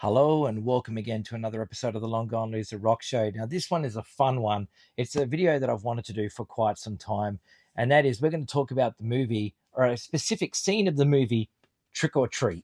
Hello and welcome again to another episode of the Long Gone Loser Rock Show. Now, this one is a fun one. It's a video that I've wanted to do for quite some time, and that is we're going to talk about the movie or a specific scene of the movie Trick or Treat.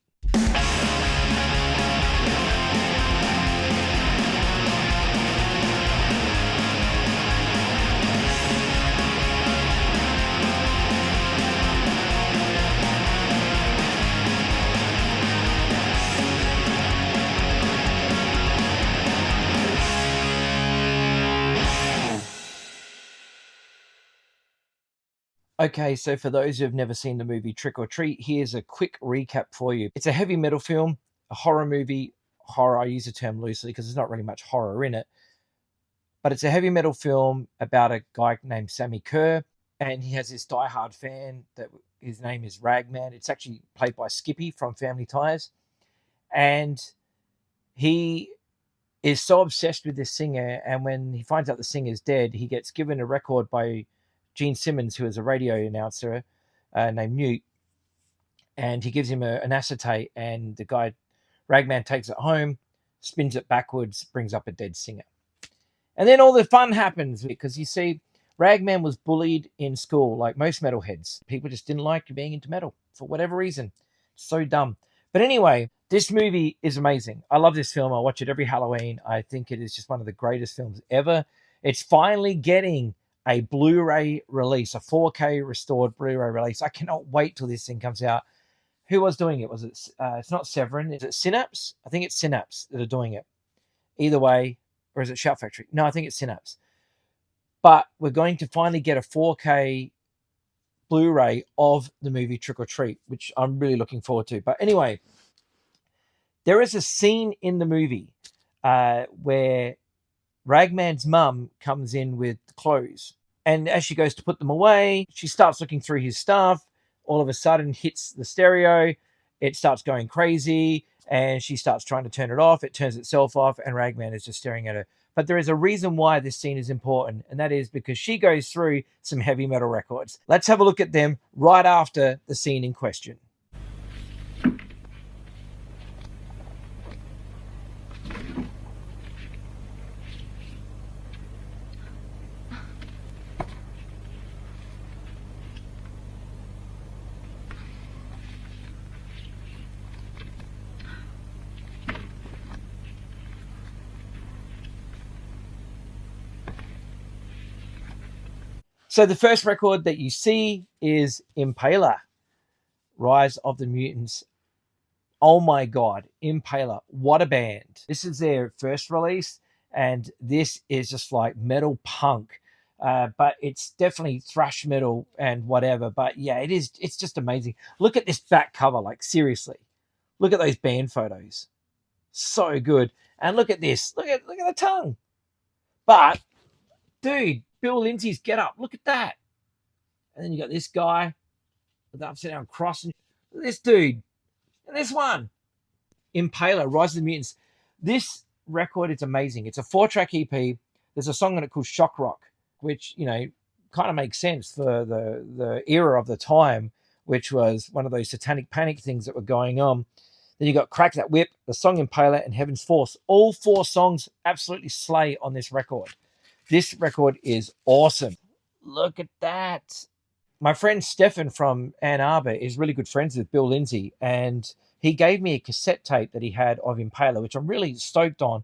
Okay, so for those who have never seen the movie Trick or Treat, here's a quick recap for you. It's a heavy metal film, a horror movie. Horror, I use the term loosely because there's not really much horror in it. But it's a heavy metal film about a guy named Sammi Curr, and he has this diehard fan that his name is Ragman. It's actually played by Skippy from Family Ties, and he is so obsessed with this singer. And when he finds out the singer's dead, he gets given a record by Gene Simmons, who is a radio announcer named Newt, and he gives him an acetate, and the guy Ragman takes it home, spins it backwards, brings up a dead singer. And then all the fun happens because you see, Ragman was bullied in school like most metalheads. People just didn't like being into metal for whatever reason. So dumb. But anyway, this movie is amazing. I love this film. I watch it every Halloween. I think it is just one of the greatest films ever. It's finally getting a Blu-ray release, a 4K restored Blu-ray release. I cannot wait till this thing comes out. Who was doing it? Was it? It's not Severin. Is it Synapse? I think it's Synapse that are doing it. Either way, or is it Shout Factory? No, I think it's Synapse. But we're going to finally get a 4K Blu-ray of the movie Trick or Treat, which I'm really looking forward to. But anyway, there is a scene in the movie where Ragman's mum comes in with clothes. And as she goes to put them away, she starts looking through his stuff. All of a sudden hits the stereo. It starts going crazy. And she starts trying to turn it off. It turns itself off, and Ragman is just staring at her. But there is a reason why this scene is important, and that is because she goes through some heavy metal records. Let's have a look at them right after the scene in question. So the first record that you see is Impaler, Rise of the Mutants. Oh my God, Impaler, what a band. This is their first release, and this is just like metal punk. But it's definitely thrash metal and whatever. But yeah, it's just amazing. Look at this back cover, like seriously. Look at those band photos. So good. And look at this. Look at the tongue. But dude, Bill Lindsay's get up. Look at that. And then you got this guy with the upside down cross. And this dude. And this one. Impaler, Rise of the Mutants. This record is amazing. It's a 4-track EP. There's a song on it called Shock Rock, which, kind of makes sense for the era of the time, which was one of those satanic panic things that were going on. Then you got Crack That Whip, the song Impaler, and Heaven's Force. All 4 songs absolutely slay on this record. This record is awesome. Look at that. My friend Stefan from Ann Arbor is really good friends with Bill Lindsay, and he gave me a cassette tape that he had of Impaler, which I'm really stoked on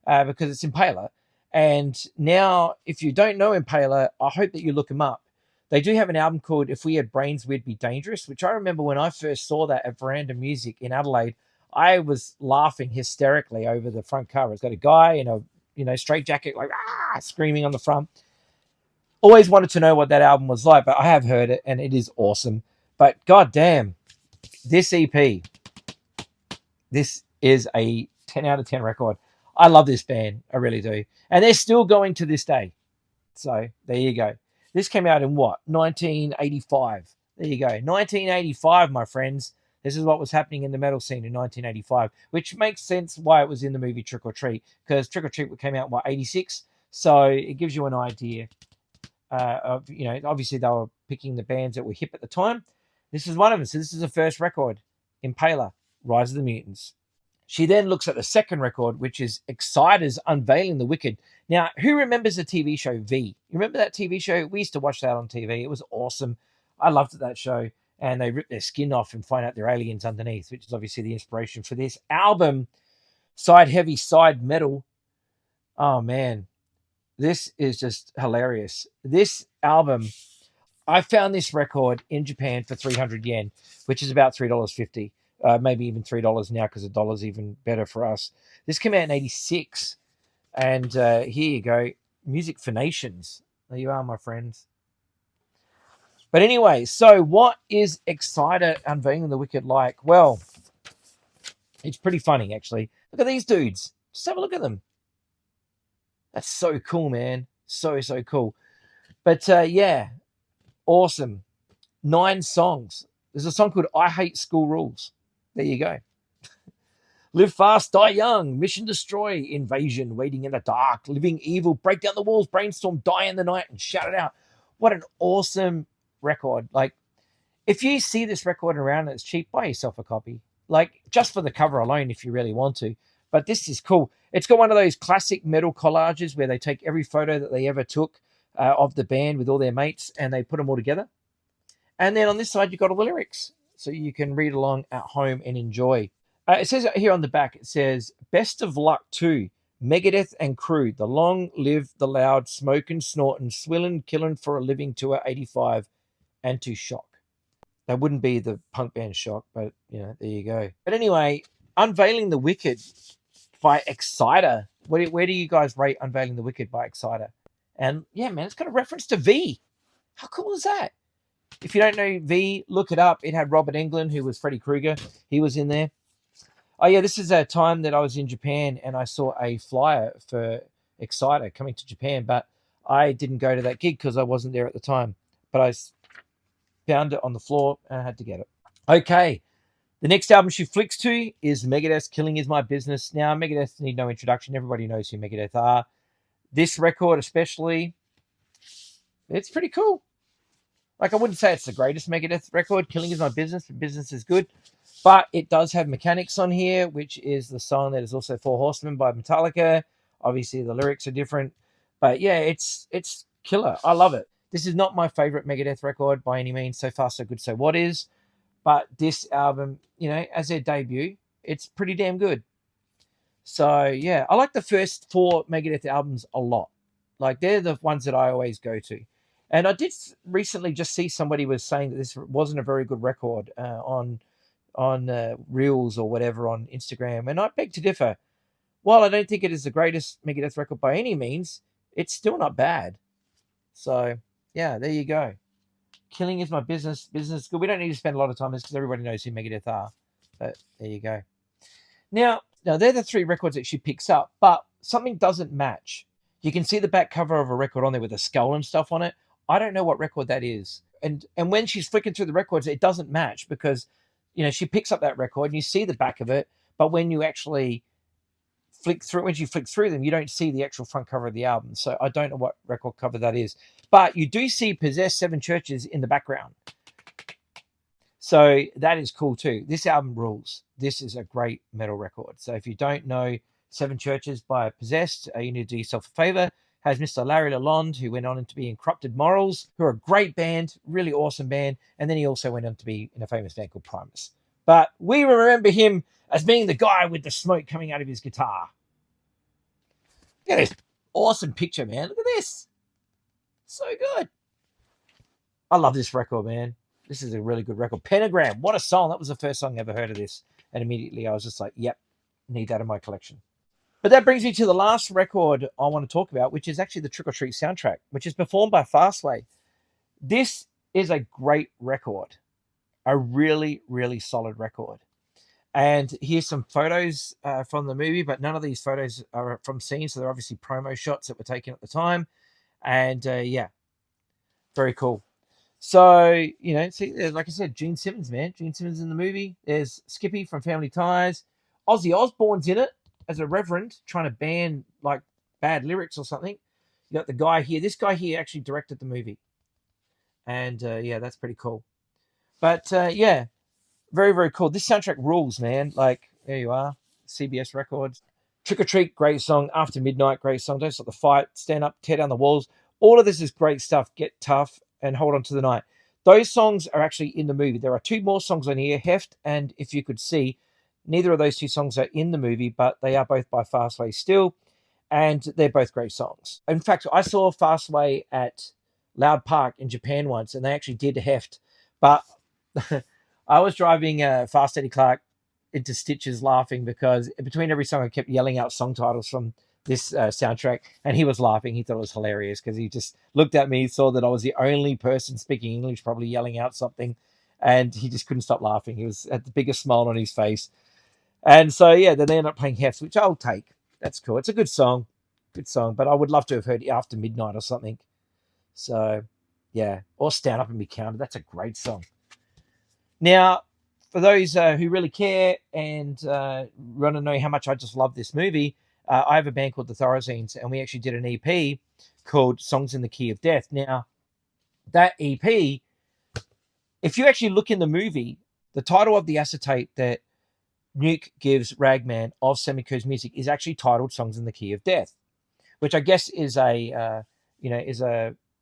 because it's Impaler. And now, if you don't know Impaler, I hope that you look him up. They do have an album called If We Had Brains, We'd Be Dangerous, which I remember when I first saw that at Veranda Music in Adelaide, I was laughing hysterically over the front cover. It's got a guy in a straight jacket, like screaming on the front. Always wanted to know what that album was like, but I have heard it and it is awesome. But goddamn, this EP, this is a 10 out of 10 record. I love this band, I really do, and they're still going to this day. So there you go. This came out in what, 1985? There you go, 1985, my friends. This is what was happening in the metal scene in 1985, which makes sense why it was in the movie Trick or Treat, because Trick or Treat came out in, 86? So it gives you an idea of, obviously they were picking the bands that were hip at the time. This is one of them. So this is the first record, Impaler, Rise of the Mutants. She then looks at the second record, which is Exciter's Unveiling the Wicked. Now, who remembers the TV show V? You remember that TV show? We used to watch that on TV. It was awesome. I loved that show. And they rip their skin off and find out they're aliens underneath, which is obviously the inspiration for this album. Side heavy, side metal. Oh, man. This is just hilarious. This album, I found this record in Japan for 300 yen, which is about $3.50. Maybe even $3 now because the dollar's even better for us. This came out in 86. And here you go. Music for Nations. There you are, my friends. But anyway, so what is Exciter Unveiling the Wicked like? Well, it's pretty funny, actually. Look at these dudes. Just have a look at them. That's so cool, man. So cool. But yeah, awesome. 9 songs. There's a song called I Hate School Rules. There you go. Live fast, die young. Mission destroy. Invasion. Waiting in the dark. Living evil. Break down the walls. Brainstorm. Die in the night and shout it out. What an awesome record. Like, if you see this record around and it's cheap, buy yourself a copy. Like, just for the cover alone if you really want to. But this is cool. It's got one of those classic metal collages where they take every photo that they ever took of the band with all their mates and they put them all together. And then on this side, you've got all the lyrics. So you can read along at home and enjoy. It says here on the back, it says, best of luck to Megadeth and crew. The long live the loud, smoking, snorting, swilling, killing for a living tour 85 and to Shock. That wouldn't be the punk band Shock, but, you know, there you go. But anyway, Unveiling the Wicked by Exciter. Where do you guys rate Unveiling the Wicked by Exciter? And, yeah, man, it's got a reference to V. How cool is that? If you don't know V, look it up. It had Robert Englund, who was Freddy Krueger. He was in there. Oh, yeah, this is a time that I was in Japan and I saw a flyer for Exciter coming to Japan, but I didn't go to that gig because I wasn't there at the time. But I found it on the floor and I had to get it. Okay, the next album she flicks to is Megadeth's Killing Is My Business. Now, Megadeth need no introduction. Everybody knows who Megadeth are. This record especially, it's pretty cool. Like, I wouldn't say it's the greatest Megadeth record. Killing Is My Business. Business is good. But it does have Mechanics on here, which is the song that is also Four Horsemen by Metallica. Obviously, the lyrics are different. But yeah, it's killer. I love it. This is not my favorite Megadeth record by any means. So Far, So Good, So What is. But this album, you know, as their debut, it's pretty damn good. So yeah, I like the first 4 Megadeth albums a lot. Like, they're the ones that I always go to. And I did recently just see somebody was saying that this wasn't a very good record on Reels or whatever on Instagram. And I beg to differ. While I don't think it is the greatest Megadeth record by any means, it's still not bad. So, yeah, there you go. Killing Is My Business. Business is good. We don't need to spend a lot of time on this because everybody knows who Megadeth are. But there you go. Now, they're the 3 records that she picks up, but something doesn't match. You can see the back cover of a record on there with a skull and stuff on it. I don't know what record that is. And when she's flicking through the records, it doesn't match because, you know, she picks up that record and you see the back of it, but when you actually when she flicks through them, you don't see the actual front cover of the album. So I don't know what record cover that is. But you do see Possessed 7 Churches in the background. So that is cool too. This album rules. This is a great metal record. So if you don't know 7 Churches by Possessed, you need to do yourself a favor. Has Mr. Larry Lalonde, who went on to be in Corrupted Morals, who are a great band, really awesome band. And then he also went on to be in a famous band called Primus. But we remember him as being the guy with the smoke coming out of his guitar. Look at this awesome picture, man. Look at this. So good. I love this record, man. This is a really good record. Pentagram. What a song. That was the first song I ever heard of this. And immediately I was just like, yep, need that in my collection. But that brings me to the last record I want to talk about, which is actually the Trick or Treat soundtrack, which is performed by Fastway. This is a great record. A really, really solid record. And here's some photos from the movie, but none of these photos are from scenes, so they're obviously promo shots that were taken at the time. And yeah, very cool. So, you know, see, like I said, Gene Simmons, man. Gene Simmons in the movie. There's Skippy from Family Ties. Ozzy Osbourne's in it as a reverend trying to ban, like, bad lyrics or something. You got the guy here. This guy here actually directed the movie. And, yeah, that's pretty cool. But, yeah, very, very cool. This soundtrack rules, man. Like, there you are. CBS Records. Trick or Treat, great song. After Midnight, great song. Don't Stop the Fight, Stand Up, Tear Down the Walls. All of this is great stuff. Get Tough and Hold On to the Night. Those songs are actually in the movie. There are two more songs on here, Heft and If You Could See. Neither of those two songs are in the movie, but they are both by Fastway still, and they're both great songs. In fact, I saw Fastway at Loud Park in Japan once, and they actually did Heft, but I was driving Fast Eddie Clark into stitches laughing because between every song I kept yelling out song titles from this soundtrack, and he was laughing. He thought it was hilarious because he just looked at me, saw that I was the only person speaking English, probably yelling out something, and he just couldn't stop laughing. He was had the biggest smile on his face. And so, yeah, then they ended up playing Heft, which I'll take. That's cool. It's a good song, but I would love to have heard After Midnight or something. So, yeah, or Stand Up and Be Counted. That's a great song. Now, for those who really care and want to know how much I just love this movie, I have a band called the Thorazines, and we actually did an EP called Songs in the Key of Death. Now, that EP, if you actually look in the movie, the title of the acetate that Nuke gives Ragman of Sammi Curr's music is actually titled Songs in the Key of Death, which I guess is a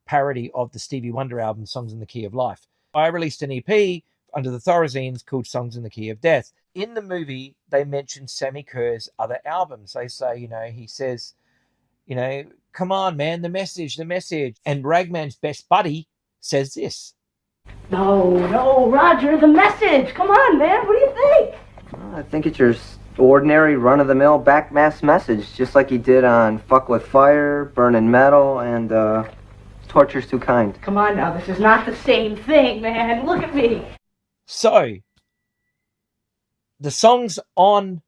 parody of the Stevie Wonder album Songs in the Key of Life. I released an EP under the Thorazines called Songs in the Key of Death. In the movie, they mention Sammi Curr's other albums. They say, he says, come on, man, the message. And Ragman's best buddy says this. No, Roger, the message. Come on, man, what do you think? I think it's your ordinary run-of-the-mill backmass message, just like he did on Fuck With Fire, Burning Metal, and Torture's Too Kind. Come on now, this is not the same thing, man. Look at me. So, the songs on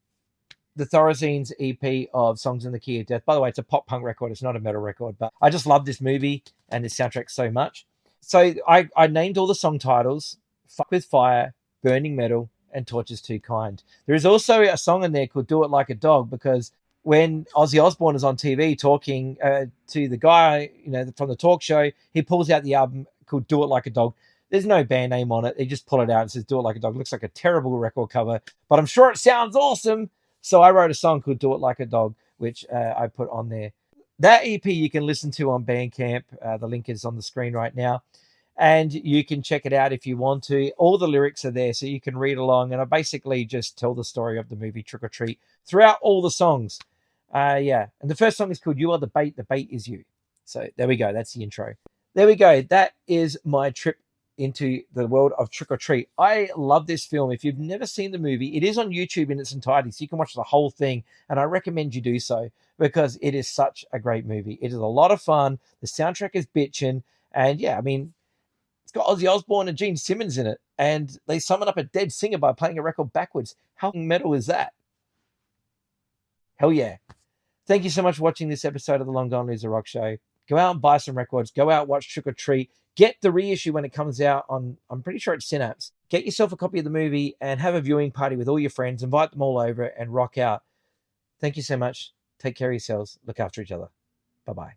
the Thorazines EP of Songs in the Key of Death, by the way, it's a pop punk record, it's not a metal record, but I just love this movie and this soundtrack so much. So I named all the song titles, Fuck With Fire, Burning Metal, and Torture's Too Kind. There is also a song in there called Do It Like a Dog, because when Ozzy Osbourne is on TV talking to the guy, from the talk show, he pulls out the album called Do It Like a Dog. There's no band name on it. They just pull it out and says Do It Like a Dog. It looks like a terrible record cover, but I'm sure it sounds awesome. So I wrote a song called Do It Like a Dog, which I put on there. That EP you can listen to on Bandcamp. The link is on the screen right now. And you can check it out if you want to. All the lyrics are there, so you can read along. And I basically just tell the story of the movie Trick or Treat throughout all the songs. And the first song is called You Are the Bait, the Bait Is You. So there we go. That's the intro. There we go. That is my trip into the world of Trick or Treat. I love this film. If you've never seen the movie, it is on YouTube in its entirety, so you can watch the whole thing. And I recommend you do so because it is such a great movie. It is a lot of fun. The soundtrack is bitchin'. And yeah, I mean, it's got Ozzy Osbourne and Gene Simmons in it, and they summon up a dead singer by playing a record backwards. How metal is that? Hell yeah. Thank you so much for watching this episode of the Long Gone Loser Rock Show. Go out and buy some records. Go out, watch Trick or Treat. Get the reissue when it comes out on, I'm pretty sure it's Synapse. Get yourself a copy of the movie and have a viewing party with all your friends. Invite them all over and rock out. Thank you so much. Take care of yourselves. Look after each other. Bye-bye.